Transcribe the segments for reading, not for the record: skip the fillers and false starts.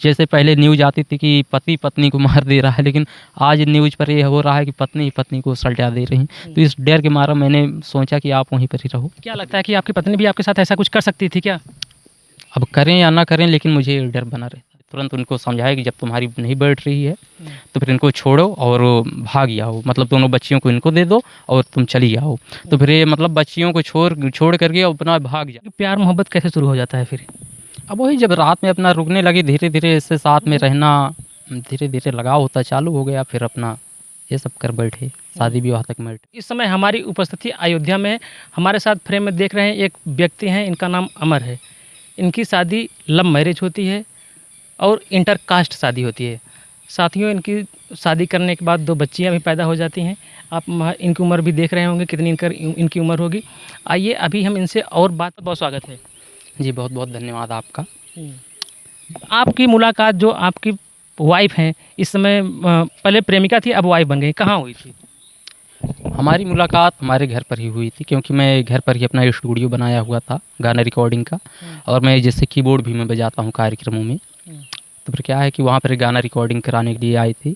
जैसे पहले न्यूज़ आती थी कि पति पत्नी को मार दे रहा है, लेकिन आज न्यूज़ पर ये हो रहा है कि पत्नी ही पत्नी को सल्टा दे रही हैं। तो इस डर के मारा मैंने सोचा कि आप वहीं पर ही रहो। क्या लगता है कि आपकी पत्नी भी आपके साथ ऐसा कुछ कर सकती थी क्या? अब करें या ना करें, लेकिन मुझे डर बना रहता है। तुरंत उनको समझाया कि जब तुम्हारी नहीं बैठ रही है तो फिर इनको छोड़ो और भाग जाओ, मतलब दोनों बच्चियों को इनको दे दो और तुम चली जाओ। तो फिर ये मतलब बच्चियों को छोड़ करके अपना भाग जाओ। प्यार मोहब्बत कैसे शुरू हो जाता है फिर? अब वही जब रात में अपना रुकने लगी, धीरे धीरे इससे साथ में रहना, धीरे धीरे लगाव होता चालू हो गया, फिर अपना ये सब कर बैठे, शादी विवाह तक में बैठे। इस समय हमारी उपस्थिति अयोध्या में, हमारे साथ फ्रेम में देख रहे हैं एक व्यक्ति हैं, इनका नाम अमर है। इनकी शादी लव मैरिज होती है और इंटर कास्ट शादी होती है। साथियों, इनकी शादी करने के बाद 2 बच्चियां भी पैदा हो जाती हैं। आप इनकी उम्र भी देख रहे होंगे कितनी इनकी उम्र होगी। आइए अभी हम इनसे और बात। बहुत स्वागत है जी, बहुत बहुत धन्यवाद आपका। आपकी मुलाकात जो आपकी वाइफ हैं, इस समय पहले प्रेमिका थी, अब वाइफ बन गई, कहाँ हुई थी? हमारी मुलाकात हमारे घर पर ही हुई थी, क्योंकि मैं घर पर ही अपना स्टूडियो बनाया हुआ था गाना रिकॉर्डिंग का, और मैं जैसे कीबोर्ड भी मैं बजाता हूँ कार्यक्रमों में। तो फिर क्या है कि वहाँ पर गाना रिकॉर्डिंग कराने के लिए आई थी।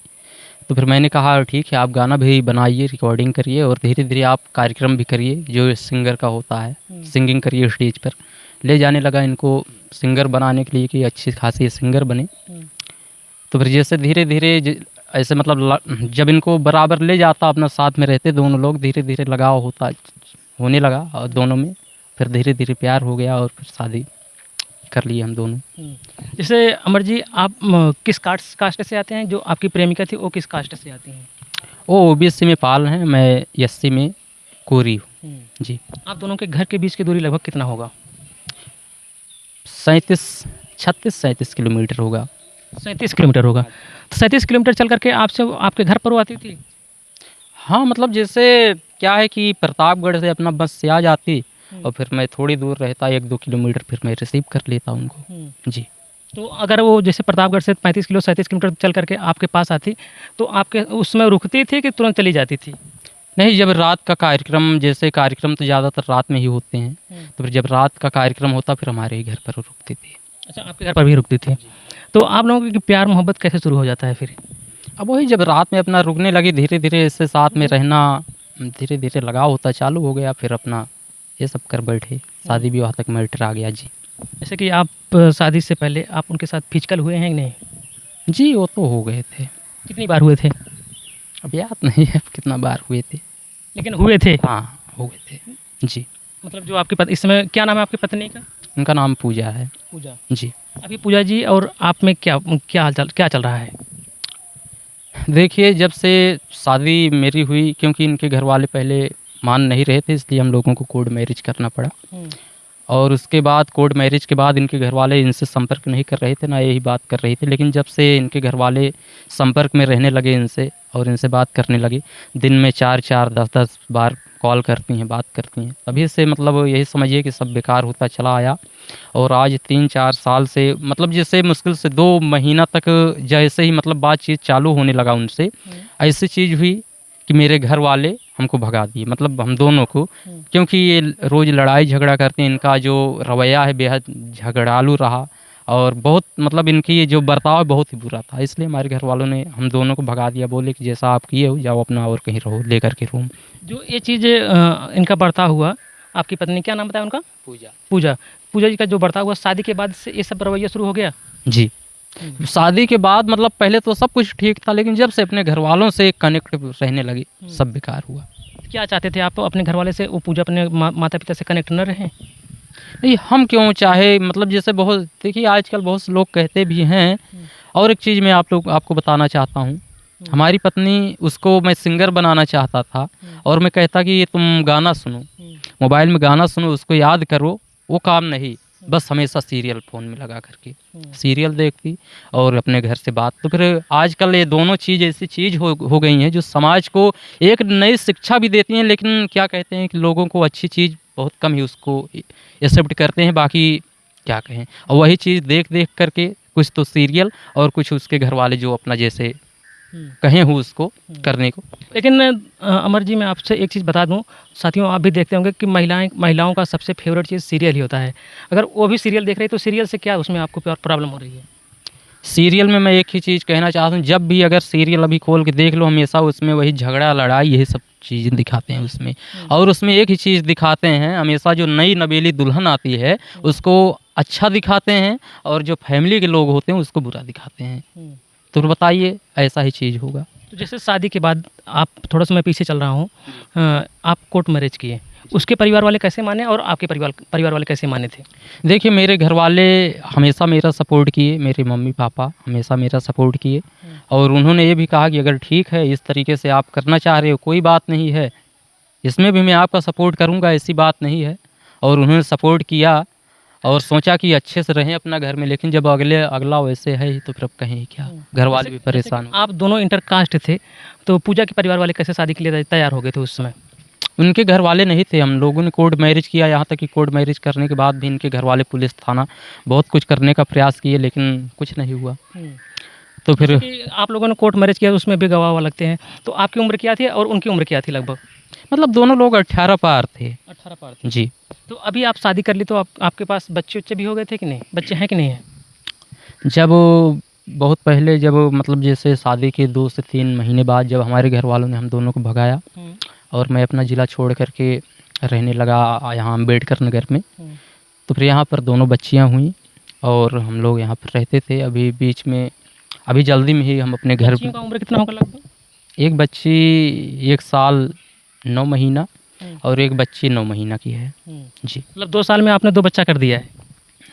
तो फिर मैंने कहा ठीक है, आप गाना भी बनाइए, रिकॉर्डिंग करिए और धीरे धीरे आप कार्यक्रम भी करिए जो सिंगर का होता है, सिंगिंग करिए स्टेज पर। ले जाने लगा इनको सिंगर बनाने के लिए कि अच्छी खासी सिंगर बने। तो फिर जैसे धीरे धीरे ऐसे मतलब जब इनको बराबर ले जाता, अपना साथ में रहते दोनों लोग, धीरे धीरे लगाव होने लगा और दोनों में फिर धीरे धीरे प्यार हो गया और फिर शादी कर लिए हम दोनों। जैसे अमर जी, आप किस कास्ट से आते हैं? जो आपकी प्रेमिका थी वो किस कास्ट से आती हैं? वो ओबीसी में पाल हैं, मैं एससी में कोरी हूँ। जी। आप दोनों के घर के बीच की दूरी लगभग कितना होगा? 36 किलोमीटर होगा। 37 किलोमीटर होगा। तो 37 किलोमीटर चल करके आपसे आपके घर पर वो आती थी? हाँ, मतलब जैसे क्या है कि प्रतापगढ़ से अपना बस से आ जाती और फिर मैं थोड़ी दूर रहता 1-2 किलोमीटर, फिर मैं रिसीव कर लेता उनको। जी। तो अगर वो जैसे प्रतापगढ़ से 37 किलोमीटर चल करके आपके पास आती, तो आपके उसमें रुकती थी कि तुरंत चली जाती थी? नहीं, जब रात का कार्यक्रम, जैसे कार्यक्रम तो ज़्यादातर रात में ही होते हैं, तो फिर जब रात का कार्यक्रम होता फिर हमारे ही घर पर रुकती थी। अच्छा, आपके घर पर भी रुकती थी। तो आप लोगों की प्यार मोहब्बत कैसे शुरू हो जाता है फिर? अब वही जब रात में अपना रुकने लगी, धीरे धीरे इससे साथ में रहना, धीरे धीरे लगाव होता चालू हो गया, फिर अपना ये सब कर बैठे, शादी विवाह तक मैटर आ गया। जी। जैसे कि आप शादी से पहले आप उनके साथ फिजिकल हुए हैं कि नहीं? जी, वो तो हो गए थे। कितनी बार हुए थे? अब याद नहीं है कितना बार हुए थे, लेकिन हुए थे। हाँ हो गए थे। जी। मतलब जो आपकी इस समय क्या नाम है आपकी पत्नी का? उनका नाम पूजा है। पूजा। जी। अभी पूजा जी और आप में क्या चल रहा है? देखिए, जब से शादी मेरी हुई, क्योंकि इनके घर वाले पहले मान नहीं रहे थे, इसलिए हम लोगों को कोर्ट मैरिज करना पड़ा। और उसके बाद कोर्ट मैरिज के बाद इनके घर वाले इनसे संपर्क नहीं कर रहे थे, ना यही बात कर रही थी। लेकिन जब से इनके घर वाले संपर्क में रहने लगे इनसे और इनसे बात करने लगे, दिन में 4-4, 10-10 बार कॉल करती हैं, बात करती हैं, तभी से मतलब यही समझिए कि सब बेकार होता चला आया। और आज 3-4 साल से मतलब जैसे मुश्किल से 2 महीना तक जैसे ही मतलब बातचीत चालू होने लगा उनसे, ऐसी चीज़ हुई कि मेरे घर वाले हमको भगा दिए, मतलब हम दोनों को। क्योंकि ये रोज़ लड़ाई झगड़ा करते हैं, इनका जो रवैया है बेहद झगड़ालू रहा और बहुत मतलब इनकी ये जो बर्ताव बहुत ही बुरा था, इसलिए हमारे घर वालों ने हम दोनों को भगा दिया। बोले कि जैसा आप किए हो जाओ अपना और कहीं रहो लेकर के रूम। जो ये चीज़ इनका बर्ताव हुआ, आपकी पत्नी क्या नाम बताया उनका? पूजा। पूजा। पूजा जी का जो बर्ताव हुआ, शादी के बाद से ये सब रवैया शुरू हो गया? जी। शादी के बाद मतलब पहले तो सब कुछ ठीक था, लेकिन जब से अपने घर वालों से कनेक्ट रहने लगी, सब बेकार हुआ। क्या चाहते थे आप अपने घर वाले से? वो पूजा अपने माता पिता से कनेक्ट न रहें? नहीं, हम क्यों चाहे, मतलब जैसे बहुत देखिए आजकल बहुत से लोग कहते भी हैं। और एक चीज़ मैं आपको बताना चाहता हूँ, हमारी पत्नी, उसको मैं सिंगर बनाना चाहता था और मैं कहता कि ये तुम गाना सुनो, मोबाइल में गाना सुनो, उसको याद करो, वो काम नहीं, बस हमेशा सीरियल फ़ोन में लगा करके सीरियल देखती और अपने घर से बात। तो फिर आजकल ये दोनों चीज़ ऐसी चीज़ हो गई हैं जो समाज को एक नई शिक्षा भी देती हैं, लेकिन क्या कहते हैं कि लोगों को अच्छी चीज़ बहुत कम ही उसको एक्सेप्ट करते हैं, बाकी क्या कहें। और वही चीज़ देख देख करके कुछ तो सीरियल और कुछ उसके घर वाले जो अपना जैसे कहे हूँ उसको करने को। लेकिन अमर जी, मैं आपसे एक चीज़ बता दूं, साथियों आप भी देखते होंगे कि महिलाओं का सबसे फेवरेट चीज़ सीरियल ही होता है। अगर वो भी सीरियल देख रही है तो सीरियल से क्या उसमें आपको प्रॉब्लम हो रही है? सीरियल में मैं एक ही चीज़ कहना चाहता हूँ, जब भी अगर सीरियल अभी खोल के देख लो, हमेशा उसमें वही झगड़ा लड़ाई यही सब चीज़ें दिखाते हैं उसमें। और उसमें एक ही चीज़ दिखाते हैं, हमेशा जो नई नवेली दुल्हन आती है उसको अच्छा दिखाते हैं, और जो फैमिली के लोग होते हैं उसको बुरा दिखाते हैं। तो बताइए, ऐसा ही चीज़ होगा। तो जैसे शादी के बाद आप, थोड़ा सा मैं पीछे चल रहा हूँ, आप कोर्ट मैरिज किए, उसके परिवार वाले कैसे माने और आपके परिवार वाले कैसे माने थे? देखिए, मेरे घर वाले हमेशा मेरा सपोर्ट किए, मेरे मम्मी पापा हमेशा मेरा सपोर्ट किए, और उन्होंने ये भी कहा कि अगर ठीक है, इस तरीके से आप करना चाह रहे हो, कोई बात नहीं है, इसमें भी मैं आपका सपोर्ट करूँगा, ऐसी बात नहीं है। और उन्होंने सपोर्ट किया और सोचा कि अच्छे से रहें अपना घर में, लेकिन जब अगला वैसे है ही तो फिर अब कहें क्या, घर वाले भी परेशान हो। आप दोनों इंटर कास्ट थे, तो पूजा के परिवार वाले कैसे शादी के लिए तैयार हो गए थे उस समय? उनके घर वाले नहीं थे, हम लोगों ने कोर्ट मैरिज किया, यहाँ तक कि कोर्ट मैरिज करने के बाद भी इनके घर वाले पुलिस थाना बहुत कुछ करने का प्रयास किए, लेकिन कुछ नहीं हुआ। तो फिर कि आप लोगों ने कोर्ट मैरिज किया, उसमें भी गवाह हुआ लगते हैं, तो आपकी उम्र क्या थी और उनकी उम्र क्या थी लगभग? मतलब दोनों लोग 18 पार थे। 18 पार थे। जी। तो अभी आप शादी कर ली, तो आपके पास बच्चे उच्चे भी हो गए थे कि नहीं? बच्चे हैं कि नहीं है? जब बहुत पहले, जब मतलब जैसे शादी के 2 से 3 महीने बाद, जब हमारे घर वालों ने हम दोनों को भगाया और मैं अपना ज़िला छोड़ करके रहने लगा यहाँ अम्बेडकर नगर में, तो फिर यहाँ पर दोनों बच्चियाँ हुईं और हम लोग यहाँ पर रहते थे। अभी बीच में, अभी जल्दी में ही हम अपने घर, बच्चियों का उम्र कितना होगा लगभग? एक बच्ची 1 साल 9 महीना और एक बच्ची 9 महीना की है। जी। मतलब 2 साल में आपने 2 बच्चा कर दिया है?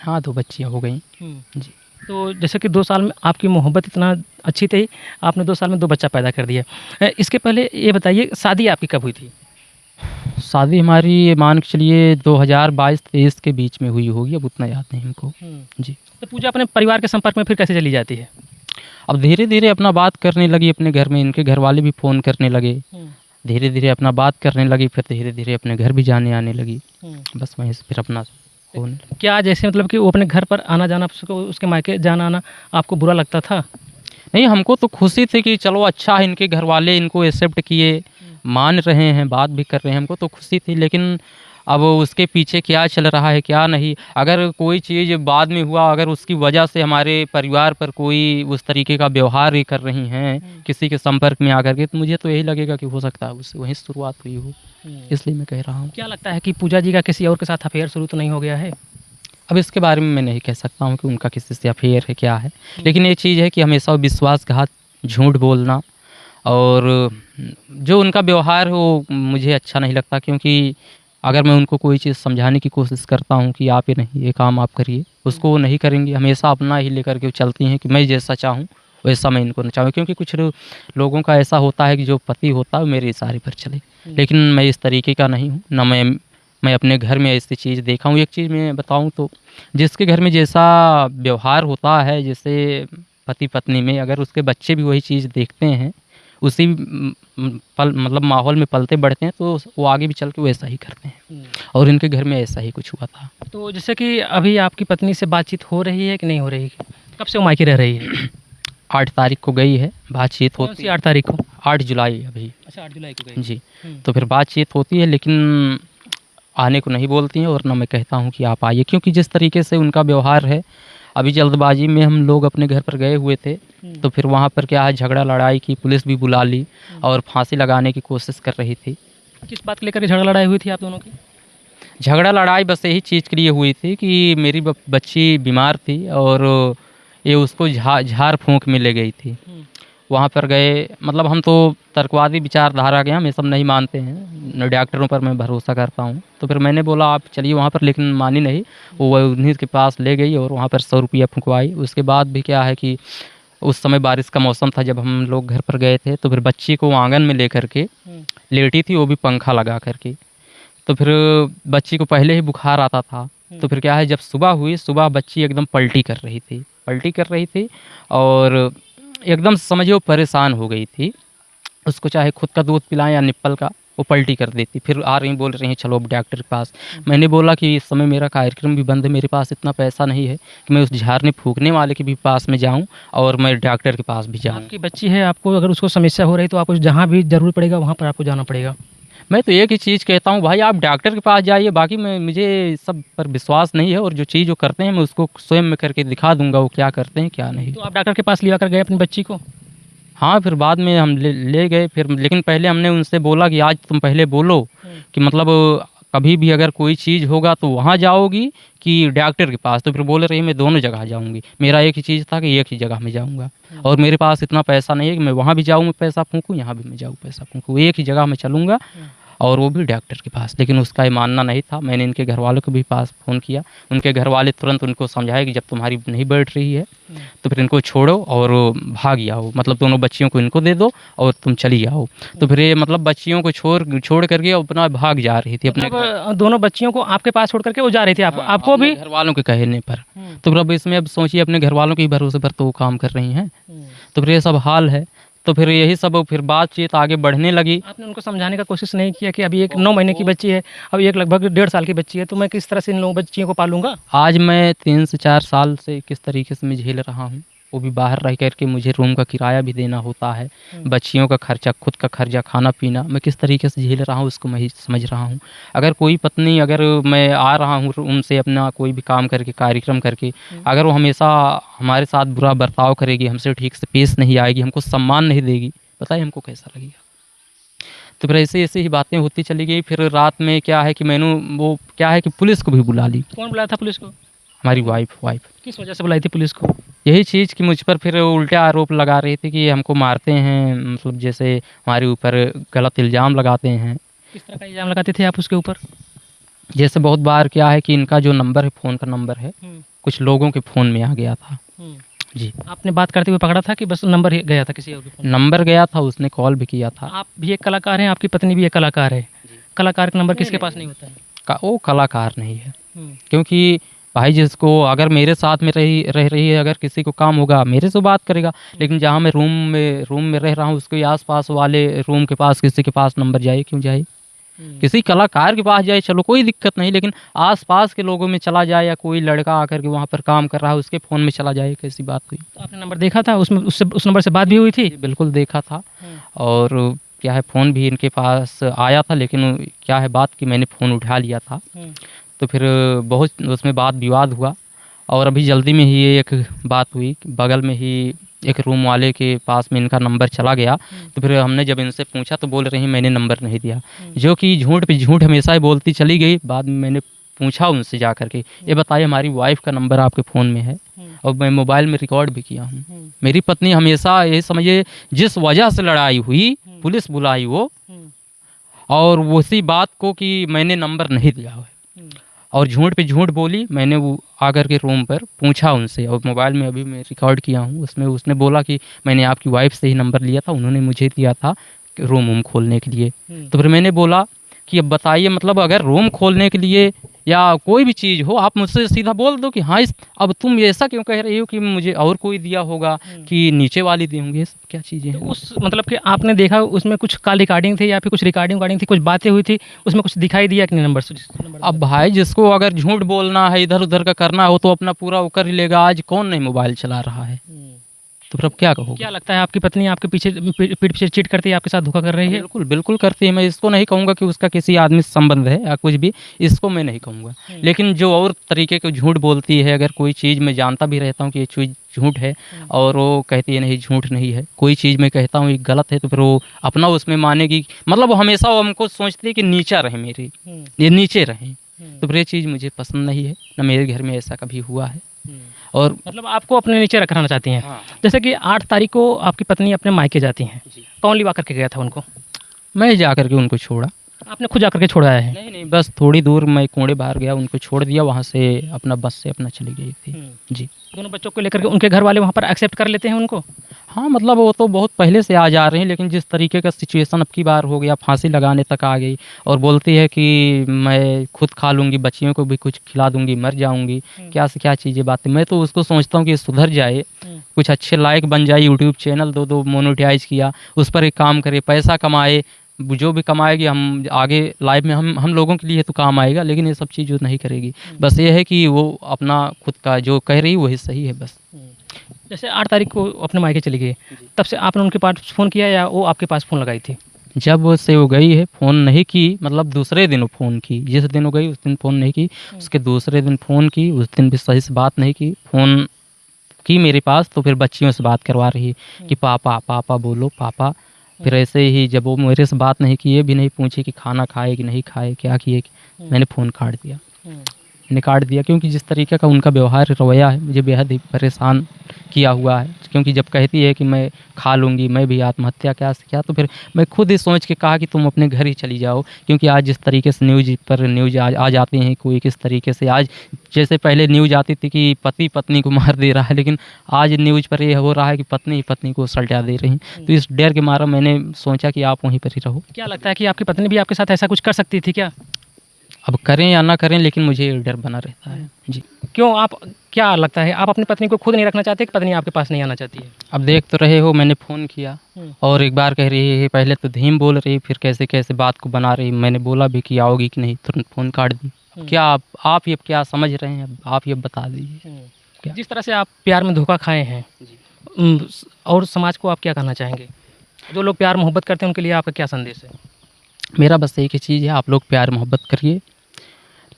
हाँ, 2 बच्चियाँ हो गई। जी। तो जैसे कि 2 साल में आपकी मोहब्बत इतना अच्छी थी, आपने 2 साल में 2 बच्चा पैदा कर दिया। इसके पहले ये बताइए, शादी आपकी कब हुई थी? शादी हमारी, ये मान के चलिए 2022-23 के बीच में हुई होगी, अब उतना याद नहीं हमको। जी। तो पूजा अपने परिवार के संपर्क में फिर कैसे चली जाती है? अब धीरे धीरे अपना बात करने लगी अपने घर में, इनके घर वाले भी फ़ोन करने लगे, धीरे धीरे अपना बात करने लगी, फिर धीरे धीरे अपने घर भी जाने आने लगी। बस वहीं से फिर अपना फ़ोन। क्या जैसे मतलब कि वो अपने घर पर आना जाना, उसके मायके जाना आना आपको बुरा लगता था? नहीं, हमको तो खुशी थी कि चलो अच्छा है, इनके घर वाले इनको एक्सेप्ट किए, मान रहे हैं, बात भी कर रहे हैं, हमको तो खुशी थी। लेकिन अब उसके पीछे क्या चल रहा है क्या नहीं, अगर कोई चीज़ बाद में हुआ, अगर उसकी वजह से हमारे परिवार पर कोई उस तरीके का व्यवहार ही कर रही हैं किसी के संपर्क में आकर के, तो मुझे तो यही लगेगा कि हो सकता है उससे वहीं शुरुआत हुई हो, इसलिए मैं कह रहा हूँ। क्या लगता है कि पूजा जी का किसी और के साथ अफेयर शुरू तो नहीं हो गया है? अब इसके बारे में मैं नहीं कह सकता हूँ कि उनका किसी से अफेयर है क्या है, लेकिन ये चीज़ है कि हमेशा विश्वासघात, झूठ बोलना, और जो उनका व्यवहार है वो मुझे अच्छा नहीं लगता। क्योंकि अगर मैं उनको कोई चीज़ समझाने की कोशिश करता हूँ कि आप ये नहीं, ये काम आप करिए, उसको वो नहीं करेंगी, हमेशा अपना ही लेकर के चलती हैं कि मैं जैसा चाहूँ वैसा मैं इनको ना चाहूँ। क्योंकि कुछ लोगों का ऐसा होता है कि जो पति होता है वो मेरे इशारे पर चले, लेकिन मैं इस तरीके का नहीं हूँ ना। मैं अपने घर में ऐसी चीज़ देखा हूँ। एक चीज़ मैं बताऊँ तो, जिसके घर में जैसा व्यवहार होता है, जैसे पति पत्नी में, अगर उसके बच्चे भी वही चीज़ देखते हैं, उसी मतलब माहौल में पलते बढ़ते हैं, तो वो आगे भी चल के वैसा ही करते हैं। और इनके घर में ऐसा ही कुछ हुआ था। तो जैसे कि अभी आपकी पत्नी से बातचीत हो रही है कि नहीं हो रही है? कब से वो मायके रह रही है? 8 तारीख को गई है, बातचीत कौन होती सी है। 8 तारीख को? 8 जुलाई अभी। अच्छा, 8 जुलाई को गई। जी। तो फिर बातचीत होती है, लेकिन आने को नहीं बोलती हैं, और ना मैं कहता हूँ कि आप आइए, क्योंकि जिस तरीके से उनका व्यवहार है, अभी जल्दबाजी में हम लोग अपने घर पर गए हुए थे, तो फिर वहाँ पर क्या है, झगड़ा लड़ाई की, पुलिस भी बुला ली और फांसी लगाने की कोशिश कर रही थी। किस बात को लेकर के झगड़ा लड़ाई हुई थी आप दोनों की? झगड़ा लड़ाई बस यही चीज़ के लिए हुई थी कि मेरी बच्ची बीमार थी और ये उसको झाड़ फूँक में ले गई थी। वहाँ पर गए, मतलब हम तो तर्कवादी विचारधारा के हैं, हम ये सब नहीं मानते हैं, डॉक्टरों पर मैं भरोसा करता हूँ। तो फिर मैंने बोला आप चलिए वहाँ पर, लेकिन मानी नहीं, वो उन्हीं के पास ले गई और वहाँ पर 100 रुपया फुकवाई। उसके बाद भी क्या है कि उस समय बारिश का मौसम था जब हम लोग घर पर गए थे, तो फिर बच्ची को आंगन में लेकर के लेटी थी, वो भी पंखा लगा करके। तो फिर बच्ची को पहले ही बुखार आता था, तो फिर क्या है, जब सुबह हुई, सुबह बच्ची एकदम पलटी कर रही थी और एकदम समझिए वो परेशान हो गई थी। उसको चाहे खुद का दूध पिलाएं या निप्पल का, वो पलटी कर देती। फिर आ रही बोल रही हैं चलो अब डॉक्टर के पास। मैंने बोला कि इस समय मेरा कार्यक्रम भी बंद है, मेरे पास इतना पैसा नहीं है कि मैं उस झाड़ने फूकने वाले के भी पास में जाऊं और मैं डॉक्टर के पास भी जाऊं। आपकी बच्ची है, आपको अगर उसको समस्या हो रही तो आपको जहाँ भी ज़रूरत पड़ेगा वहाँ पर आपको जाना पड़ेगा। मैं तो एक ही चीज़ कहता हूँ भाई, आप डॉक्टर के पास जाइए, बाकी मैं मुझे सब पर विश्वास नहीं है, और जो चीज़ वो करते हैं मैं उसको स्वयं में करके दिखा दूंगा वो क्या करते हैं क्या नहीं। तो आप डॉक्टर के पास लिया कर गए अपनी बच्ची को? हाँ, फिर बाद में हम ले गए फिर, लेकिन पहले हमने उनसे बोला कि आज तुम पहले बोलो कि मतलब कभी भी अगर कोई चीज़ होगा तो वहाँ जाओगी कि डॉक्टर के पास। तो फिर बोले रही मैं दोनों जगह जाऊँगी, मेरा एक ही चीज़ था कि एक ही जगह में जाऊँगा, और मेरे पास इतना पैसा नहीं है कि मैं वहाँ भी जाऊँ मैं पैसा फूंकूँ, यहाँ भी मैं जाऊँ पैसा फूंकूँ, एक ही जगह में चलूँगा, और वो भी डॉक्टर के पास। लेकिन उसका ये मानना नहीं था। मैंने इनके घर वालों के भी पास फ़ोन किया, उनके घर वाले तुरंत उनको समझाए कि जब तुम्हारी नहीं बैठ रही है तो फिर इनको छोड़ो और भाग आओ, मतलब दोनों बच्चियों को इनको दे दो और तुम चली आओ। तो फिर ये मतलब बच्चियों को छोड़ करके अपना भाग जा रही थी अपने घर। मतलब दोनों बच्चियों को आपके पास छोड़ करके वो जा रही थी, हाँ, आपको अपने भी? घर वालों के कहने पर। तो फिर अब इसमें अब सोचिए अपने घर वालों के ही भरोसे पर तो वो काम कर रही हैं, तो फिर ये सब हाल है। तो फिर यही सब फिर बातचीत आगे बढ़ने लगी। आपने उनको समझाने का कोशिश नहीं किया कि अभी एक 9 महीने की बच्ची है, अभी एक लगभग 1.5 साल की बच्ची है, तो मैं किस तरह से इन लोगों बच्चियों को पालूंगा? आज मैं 3 से 4 साल से किस तरीके से मैं झेल रहा हूँ, वो भी बाहर रह कर के, मुझे रूम का किराया भी देना होता है, बच्चियों का खर्चा, खुद का खर्चा, खाना पीना, मैं किस तरीके से झेल रहा हूँ उसको मैं ही समझ रहा हूँ। अगर कोई पत्नी, अगर मैं आ रहा हूँ रूम से अपना कोई भी काम करके, कार्यक्रम करके, अगर वो हमेशा हमारे साथ बुरा बर्ताव करेगी, हमसे ठीक से पेश नहीं आएगी, हमको सम्मान नहीं देगी, बताइए हमको कैसा लगेगा। तो फिर ऐसे ऐसे ही बातें होती चली गई। फिर रात में क्या है कि मैंने वो क्या है कि पुलिस को भी बुला ली, कौन बुलाया था पुलिस को? हमारी वाइफ। किस वजह से बुलाई थी पुलिस को? यही चीज़ कि मुझ पर फिर उल्टे आरोप लगा रही थी कि ये हमको मारते हैं, मतलब जैसे हमारे ऊपर गलत इल्ज़ाम लगाते हैं। किस तरह का इल्ज़ाम लगाते थे आप उसके ऊपर? जैसे बहुत बार क्या है कि इनका जो नंबर है, फ़ोन का नंबर है, कुछ लोगों के फ़ोन में आ गया था। जी, आपने बात करते हुए पकड़ा था कि बस नंबर ही गया था किसी और के फ़ोन? नंबर गया था, उसने कॉल भी किया था। आप भी एक कलाकार हैं, आपकी पत्नी भी एक कलाकार है, कलाकार का नंबर किसके पास नहीं होता है? वो कलाकार नहीं है, क्योंकि भाई जिसको अगर मेरे साथ में रह रही है, अगर किसी को काम होगा मेरे से बात करेगा, लेकिन जहाँ मैं रूम में रह रहा हूँ उसके आस-पास वाले रूम के पास किसी के पास नंबर जाए, क्यों जाए? किसी कलाकार के पास जाए चलो कोई दिक्कत नहीं, लेकिन आस-पास के लोगों में चला जाए, या कोई लड़का आकर के वहाँ पर काम कर रहा है उसके फ़ोन में चला जाए, कैसी बात हुई? तो आपने नंबर देखा था, उसमें उससे उस नंबर से बात भी हुई थी? जी, बिल्कुल देखा था, और क्या है फ़ोन भी इनके पास आया था, लेकिन क्या है बात कि मैंने फ़ोन उठा लिया था। तो फिर बहुत उसमें वाद विवाद हुआ, और अभी जल्दी में ही एक बात हुई, बगल में ही एक रूम वाले के पास में इनका नंबर चला गया। तो फिर हमने जब इनसे पूछा तो बोल रही मैंने नंबर नहीं दिया, जो कि झूठ पे झूठ हमेशा ही बोलती चली गई। बाद में मैंने पूछा उनसे जा कर के, ये बताइए हमारी वाइफ़ का नंबर आपके फ़ोन में है, और मैं मोबाइल में रिकॉर्ड भी किया हूँ। मेरी पत्नी हमेशा ये समझिए जिस वजह से लड़ाई हुई, पुलिस बुलाई वो, और उसी बात को कि मैंने नंबर नहीं दिया है, और झूठ पे झूठ बोली। मैंने वो आकर के रूम पर पूछा उनसे, और मोबाइल में अभी मैं रिकॉर्ड किया हूँ, उसमें उसने बोला कि मैंने आपकी वाइफ से ही नंबर लिया था, उन्होंने मुझे दिया था रूम खोलने के लिए। तो फिर मैंने बोला कि अब बताइए, मतलब अगर रूम खोलने के लिए या कोई भी चीज़ हो, आप मुझसे सीधा बोल दो कि हाँ अब तुम ऐसा क्यों कह रही हो कि मुझे और कोई दिया होगा कि नीचे वाली दी होंगी, ये सब क्या चीज़ें हैं? उस मतलब कि आपने देखा उसमें कुछ कॉल रिकॉर्डिंग थी या फिर कुछ रिकॉर्डिंग थी, कुछ बातें हुई थी, उसमें कुछ दिखाई दिया कि नहीं नंबर से? अब भाई जिसको अगर झूठ बोलना है, इधर उधर का करना हो, तो अपना पूरा वो कर ही लेगा। आज कौन नहीं मोबाइल चला रहा है, तो फिर अब क्या कहोगे? क्या लगता है आपकी पत्नी आपके पीछे पीठ पीछे चीट करती है, आपके साथ धोखा कर रही है? बिल्कुल बिल्कुल करती है। मैं इसको नहीं कहूँगा कि उसका किसी आदमी से संबंध है या कुछ भी, इसको मैं नहीं कहूँगा। लेकिन जो और तरीके के झूठ बोलती है, अगर कोई चीज़ मैं जानता भी रहता हूँ कि ये चीज़ झूठ है, और वो कहती है नहीं झूठ नहीं है, कोई चीज़ मैं कहता हूँ ये गलत है, तो फिर वो अपना उसमें मानेगी। मतलब वो हमेशा वो हमको सोचती है कि नीचा रहे मेरे, ये नीचे रहें, तो फिर ये चीज़ मुझे पसंद नहीं है, ना मेरे घर में ऐसा कभी हुआ है। और मतलब आपको अपने नीचे रखना चाहती हैं। हाँ, जैसे कि 8 तारीख को आपकी पत्नी अपने मायके जाती हैं, कौन लिवा करके गया था उनको? मैं जा कर के उनको छोड़ा। आपने खुद जा करके छोड़ाया है? नहीं, बस थोड़ी दूर मैं कोड़े बाहर गया, उनको छोड़ दिया, वहाँ से अपना बस से अपना चली गई थी। जी। दोनों बच्चों को लेकर के उनके घर वाले वहाँ पर एक्सेप्ट कर लेते हैं उनको? हाँ, मतलब वो तो बहुत पहले से आ जा रहे हैं, लेकिन जिस तरीके का सिचुएशन अब की बार हो गया, फांसी लगाने तक आ गई, और बोलती है कि मैं खुद खा लूँगी, बच्चियों को भी कुछ खिला दूँगी, मर जाऊँगी। क्या से क्या चीज़ें बातें। मैं तो उसको सोचता हूँ कि सुधर जाए, कुछ अच्छे लायक बन जाए, यूट्यूब चैनल दो मोनेटाइज़ किया, उस पर एक काम करे, पैसा कमाए, जो भी कमाएगी हम आगे लाइफ में हम लोगों के लिए तो काम आएगा, लेकिन ये सब चीज़ वो नहीं करेगी। बस ये है कि वो अपना खुद का जो कह रही है वही सही है बस। जैसे 8 तारीख को अपने मायके चली गई, तब से आपने उनके पास फ़ोन किया या वो आपके पास फ़ोन लगाई थी? जब से वो गई है फ़ोन नहीं की, मतलब दूसरे दिन वो फ़ोन की, जिस दिन वो गई उस दिन फ़ोन नहीं की, उसके दूसरे दिन फ़ोन की, उस दिन भी सही से बात नहीं की। फ़ोन की मेरे पास तो फिर बच्चियों से बात करवा रही है कि पापा पापा बोलो पापा। फिर ऐसे ही जब वो मेरे से बात नहीं की, ये भी नहीं पूछी कि खाना खाए कि नहीं खाए, क्या किए, मैंने फ़ोन काट दिया। मैंने काट दिया क्योंकि जिस तरीके का उनका व्यवहार रवैया है मुझे बेहद ही परेशान किया हुआ है। क्योंकि जब कहती है कि मैं खा लूँगी, मैं भी आत्महत्या क्या से क्या, तो फिर मैं खुद ही सोच के कहा कि तुम अपने घर ही चली जाओ। क्योंकि आज जिस तरीके से न्यूज़ आ जाती हैं, कोई किस तरीके से आज, जैसे पहले न्यूज़ आती थी कि पति पत्नी को मार दे रहा है, लेकिन आज न्यूज़ पर ये हो रहा है कि पत्नी ही पत्नी को सल्टा दे रही हैं। तो इस डर के मारा मैंने सोचा कि आप वहीं पर ही रहो। क्या लगता है कि आपकी पत्नी भी आपके साथ ऐसा कुछ कर सकती थी क्या? अब करें या ना करें, लेकिन मुझे ये डर बना रहता है जी। क्यों, आप क्या लगता है आप अपनी पत्नी को खुद नहीं रखना चाहते कि पत्नी आपके पास नहीं आना चाहती है? अब देख तो रहे हो, मैंने फ़ोन किया और एक बार कह रही है, पहले तो धीम बोल रही, फिर कैसे कैसे बात को बना रही। मैंने बोला भी कि आओगी कि नहीं, तुरंत फ़ोन काट दी। क्या आप ये क्या समझ रहे हैं, अब आप ये बता दीजिए। क्या? जिस तरह से आप प्यार में धोखा खाए हैं, और समाज को आप क्या कहना चाहेंगे? जो लोग प्यार मोहब्बत करते हैं उनके लिए आपका क्या संदेश है? मेरा बस एक ही चीज़ है, आप लोग प्यार मोहब्बत करिए,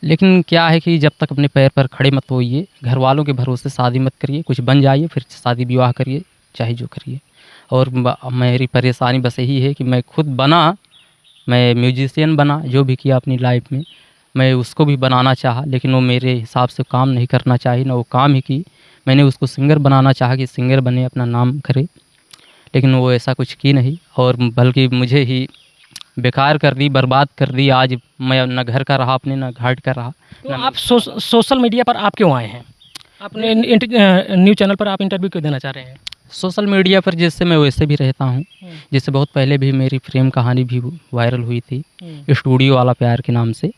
लेकिन क्या है कि जब तक अपने पैर पर खड़े मत होइए, घर वालों के भरोसे शादी मत करिए, कुछ बन जाइए फिर शादी विवाह करिए, चाहे जो करिए। और मेरी परेशानी बस यही है कि मैं खुद बना, मैं म्यूजिशियन बना, जो भी किया अपनी लाइफ में, मैं उसको भी बनाना चाहा, लेकिन वो मेरे हिसाब से काम नहीं करना चाहिए, ना वो काम ही की। मैंने उसको सिंगर बनाना चाहा कि सिंगर बने, अपना नाम करे, लेकिन वो ऐसा कुछ की नहीं, और बल्कि मुझे ही बेकार कर दी, बर्बाद कर दी। आज मैं न घर का रहा अपने, न घाट का रहा। तो आप सोशल मीडिया पर आप क्यों आए हैं? अपने न्यूज़ चैनल पर आप इंटरव्यू क्यों देना चाह रहे हैं? सोशल मीडिया पर जैसे मैं वैसे भी रहता हूँ, जैसे बहुत पहले भी मेरी प्रेम कहानी भी वायरल हुई थी, स्टूडियो वाला प्यार के नाम से।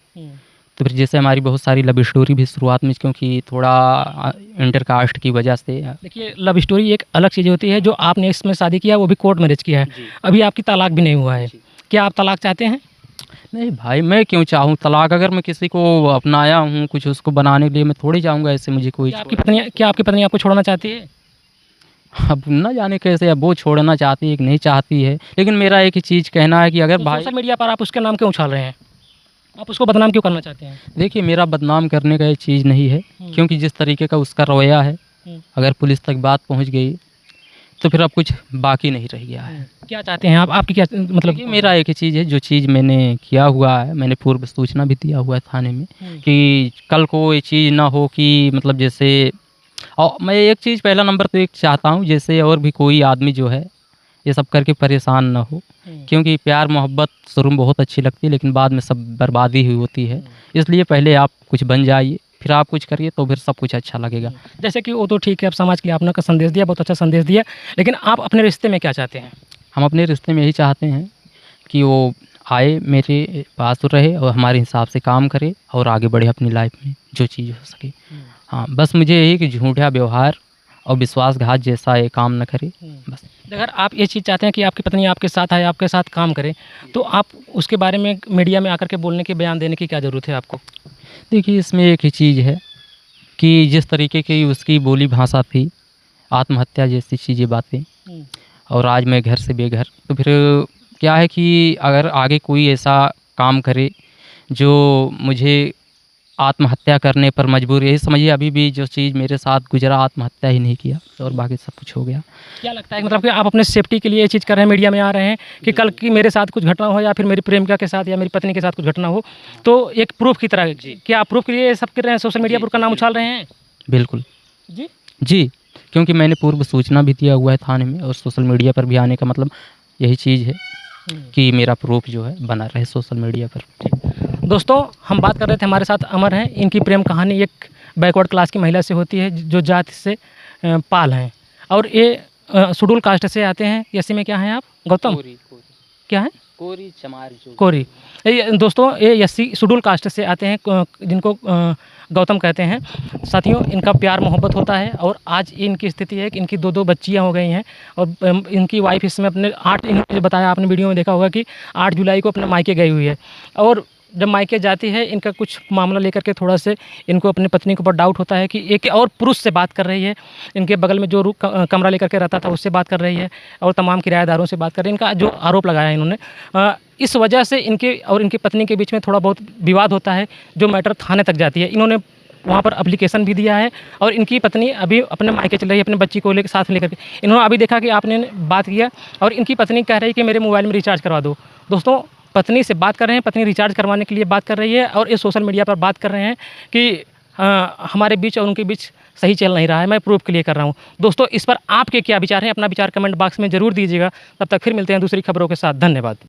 तो फिर जैसे हमारी बहुत सारी लव स्टोरी भी शुरुआत में, क्योंकि थोड़ा इंटर कास्ट की वजह से। देखिए, लव स्टोरी एक अलग चीज़ होती है। जो आपने इसमें शादी किया वो भी कोर्ट मैरिज किया है, अभी आपकी तलाक भी नहीं हुआ है। क्या आप तलाक चाहते हैं? नहीं भाई, मैं क्यों चाहूँ तलाक? अगर मैं किसी को अपनाया हूँ कुछ उसको बनाने के लिए, मैं थोड़ी जाऊँगा ऐसे मुझे कोई। क्या आपकी पत्नी आपको छोड़ना चाहती है? अब ना जाने कैसे, अब वो छोड़ना चाहती है कि नहीं चाहती है, लेकिन मेरा एक ही चीज़ कहना है कि अगर तो भाई, सोशल मीडिया पर आप उसके नाम क्यों उछाल रहे हैं? आप उसको बदनाम क्यों करना चाहते हैं? देखिए मेरा बदनाम करने का ये चीज़ नहीं है, क्योंकि जिस तरीके का उसका रवैया है, अगर पुलिस तक बात पहुंच गई तो फिर अब कुछ बाकी नहीं रह गया है। क्या चाहते हैं आप? आपकी क्या मतलब? देखिए मेरा एक ही चीज़ है, जो चीज़ मैंने किया हुआ है, मैंने पूर्व सूचना भी दिया हुआ है थाने में कि कल को ये चीज़ ना हो कि मतलब जैसे, और मैं एक चीज़ पहला नंबर तो एक चाहता हूँ, जैसे और भी कोई आदमी जो है ये सब करके परेशान ना हो, क्योंकि प्यार मोहब्बत शुरू में बहुत अच्छी लगती है, लेकिन बाद में सब बर्बादी ही होती है। इसलिए पहले आप कुछ बन जाइए, फिर आप कुछ करिए, तो फिर सब कुछ अच्छा लगेगा। जैसे कि वो तो ठीक है, आप समाज के लिए आपने का संदेश दिया, बहुत अच्छा संदेश दिया, लेकिन आप अपने रिश्ते में क्या चाहते हैं? हम अपने रिश्ते में यही चाहते हैं कि वो आए, मेरे पास रहे और हमारे हिसाब से काम करे और आगे बढ़े अपनी लाइफ में, जो चीज़ हो सके। हाँ, बस मुझे यही कि झूठा व्यवहार और विश्वासघात जैसा ये काम न करे, बस। अगर आप ये चीज़ चाहते हैं कि आपकी पत्नी आपके साथ आए, आपके साथ काम करे, तो आप उसके बारे में मीडिया में आकर के बोलने की, बयान देने की क्या ज़रूरत है आपको? देखिए इसमें एक ही चीज़ है कि जिस तरीके की उसकी बोली भाषा थी, आत्महत्या जैसी चीज़ें बातें, और आज मैं घर से बेघर, तो फिर क्या है कि अगर आगे कोई ऐसा काम करे जो मुझे आत्महत्या करने पर मजबूर, यही समझिए अभी भी जो चीज़ मेरे साथ गुजरा, आत्महत्या ही नहीं किया और बाकी सब कुछ हो गया। क्या लगता है मतलब कि आप अपने सेफ्टी के लिए ये चीज़ कर रहे हैं, मीडिया में आ रहे हैं कि कल की मेरे साथ कुछ घटना हो या फिर मेरी प्रेमिका के साथ या मेरी पत्नी के साथ कुछ घटना हो, तो एक प्रूफ की तरह, क्या आप प्रूफ के लिए ये सब कर रहे हैं, सोशल मीडिया पर का नाम उछाल रहे हैं? बिल्कुल जी जी, क्योंकि मैंने पूर्व सूचना भी दिया हुआ है थाने में, और सोशल मीडिया पर भी आने का मतलब यही चीज़ है कि मेरा प्रूफ जो है बना रहे सोशल मीडिया पर। दोस्तों, हम बात कर रहे थे, हमारे साथ अमर हैं। इनकी प्रेम कहानी एक बैकवर्ड क्लास की महिला से होती है जो जाति से पाल हैं, और ये शेड्यूल कास्ट से आते हैं। एससी में क्या हैं आप, गौतम? क्या है? कोरी चमार कोरी। ये दोस्तों, ये एससी शेड्यूल कास्ट से आते हैं, जिनको गौतम कहते हैं। साथियों, इनका प्यार मोहब्बत होता है, और आज इनकी स्थिति है कि इनकी 2-2 बच्चियां हो गई हैं, और इनकी वाइफ इसमें अपने 8, इन्होंने बताया, आपने वीडियो में देखा होगा कि 8 जुलाई को अपने मायके गई हुई है, और जब मायके जाती है, इनका कुछ मामला लेकर के थोड़ा से इनको अपनी पत्नी के ऊपर डाउट होता है कि एक और पुरुष से बात कर रही है, इनके बगल में जो कमरा लेकर के रहता था उससे बात कर रही है और तमाम किराएदारों से बात कर रही है। इनका जो आरोप लगाया है इन्होंने, इस वजह से इनके और इनकी पत्नी के बीच में थोड़ा बहुत विवाद होता है, जो मैटर थाने तक जाती है। इन्होंने वहाँ पर एप्लीकेशन भी दिया है और इनकी पत्नी अभी अपने मायके चल रही है, अपने बच्ची को लेकर साथ में लेकर के। इन्होंने अभी देखा कि आपने बात किया और इनकी पत्नी कह रही है कि मेरे मोबाइल में रिचार्ज करवा दो। दोस्तों, पत्नी से बात कर रहे हैं, पत्नी रिचार्ज करवाने के लिए बात कर रही है और ये सोशल मीडिया पर बात कर रहे हैं कि हमारे बीच और उनके बीच सही चल नहीं रहा है, मैं प्रूफ के लिए कर रहा हूँ। दोस्तों, इस पर आपके क्या विचार हैं? अपना विचार कमेंट बॉक्स में ज़रूर दीजिएगा। तब तक फिर मिलते हैं दूसरी खबरों के साथ। धन्यवाद।